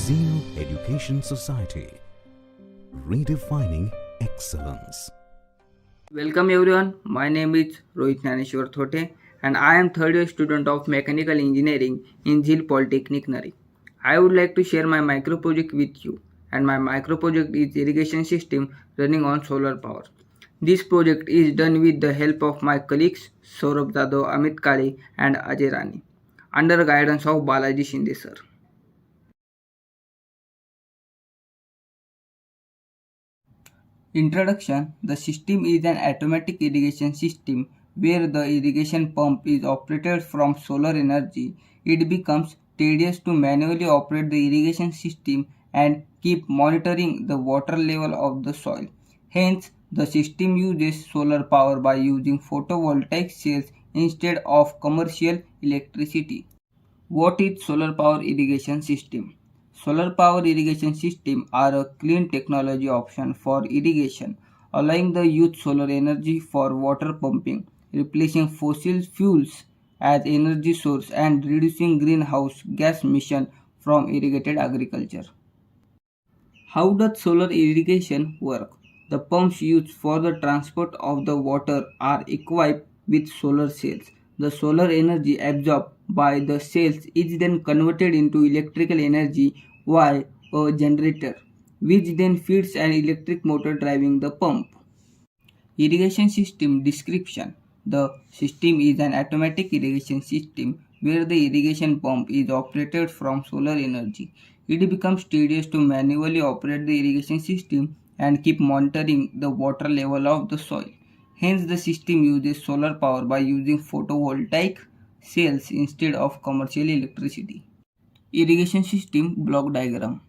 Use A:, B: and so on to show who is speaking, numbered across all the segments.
A: Zero Education Society, redefining excellence.
B: Welcome everyone, my name is Rohit Naneshwar Thote and I am third year student of Mechanical Engineering in Zil Polytechnic Nari. I would like to share my micro project with you, and my micro project is irrigation system running on solar power. This project is done with the help of my colleagues Saurabh Jadhav, Amit Kale and Ajay Rani under guidance of Balaji Shinde sir. Introduction. The system is an automatic irrigation system where the irrigation pump is operated from solar energy. It becomes tedious to manually operate the irrigation system and keep monitoring the water level of the soil. Hence, the system uses solar power by using photovoltaic cells instead of commercial electricity. What is solar power irrigation system? Solar power irrigation system are a clean technology option for irrigation, allowing the use solar energy for water pumping, replacing fossil fuels as energy source and reducing greenhouse gas emission from irrigated agriculture. How does solar irrigation work? The pumps used for the transport of the water are equipped with solar cells. The solar energy absorbed by the cells is then converted into electrical energy via a generator, which then feeds an electric motor driving the pump. Irrigation system description. The system is an automatic irrigation system where the irrigation pump is operated from solar energy. It becomes tedious to manually operate the irrigation system and keep monitoring the water level of the soil. Hence, the system uses solar power by using photovoltaic cells instead of commercial electricity. Irrigation system block diagram.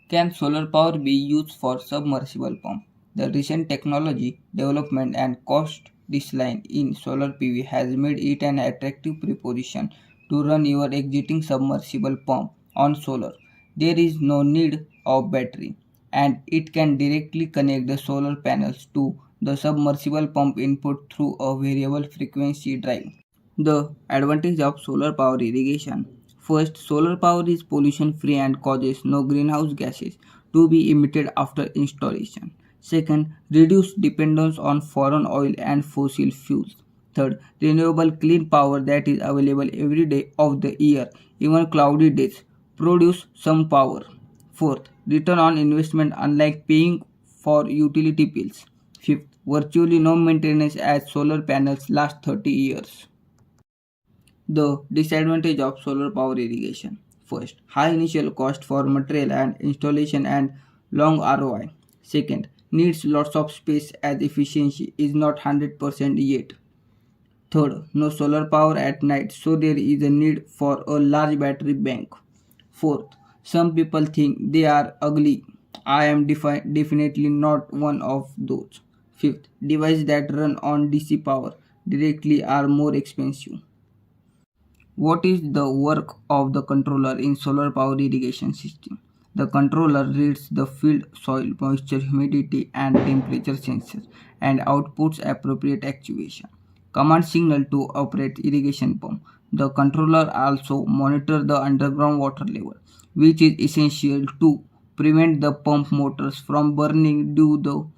B: Can solar power be used for submersible pump? The recent technology development and cost decline in solar PV has made it an attractive proposition to run your existing submersible pump on solar. There is no need of battery, and it can directly connect the solar panels to the submersible pump input through a variable frequency drive. The advantage of solar power irrigation. First, solar power is pollution free and causes no greenhouse gases to be emitted after installation. Second, reduce dependence on foreign oil and fossil fuels. Third, renewable clean power that is available every day of the year, even cloudy days, produce some power. Fourth, return on investment unlike paying for utility bills. Fifth, virtually no maintenance as solar panels last 30 years. The disadvantage of solar power irrigation. First, high initial cost for material and installation and long ROI. Second, needs lots of space as efficiency is not 100% yet. Third, no solar power at night, so there is a need for a large battery bank. Fourth, some people think they are ugly. I am definitely not one of those. Fifth, devices that run on DC power directly are more expensive. What is the work of the controller in solar power irrigation system? The controller reads the field soil moisture, humidity and temperature sensors and outputs appropriate actuation. Command signal to operate irrigation pump. The controller also monitors the underground water level, which is essential to prevent the pump motors from burning due to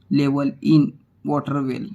B: the level in water well.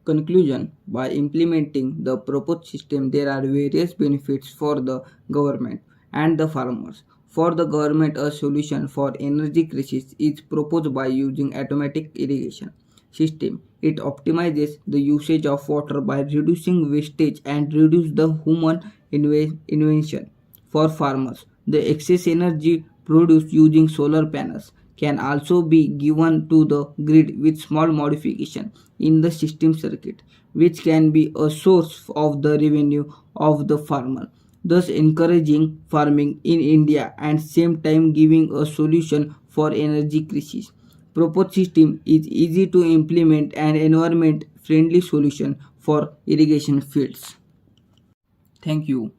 B: Conclusion. By implementing the proposed system, there are various benefits for the government and the farmers. For the government, a solution for energy crisis is proposed by using automatic irrigation system. It optimizes the usage of water by reducing wastage and reduce the human invention. For farmers, the excess energy produced using solar panels can also be given to the grid with small modification in the system circuit, which can be a source of the revenue of the farmer, thus encouraging farming in India and same time giving a solution for energy crisis. Proposed system is easy to implement and environment friendly solution for irrigation fields. Thank you.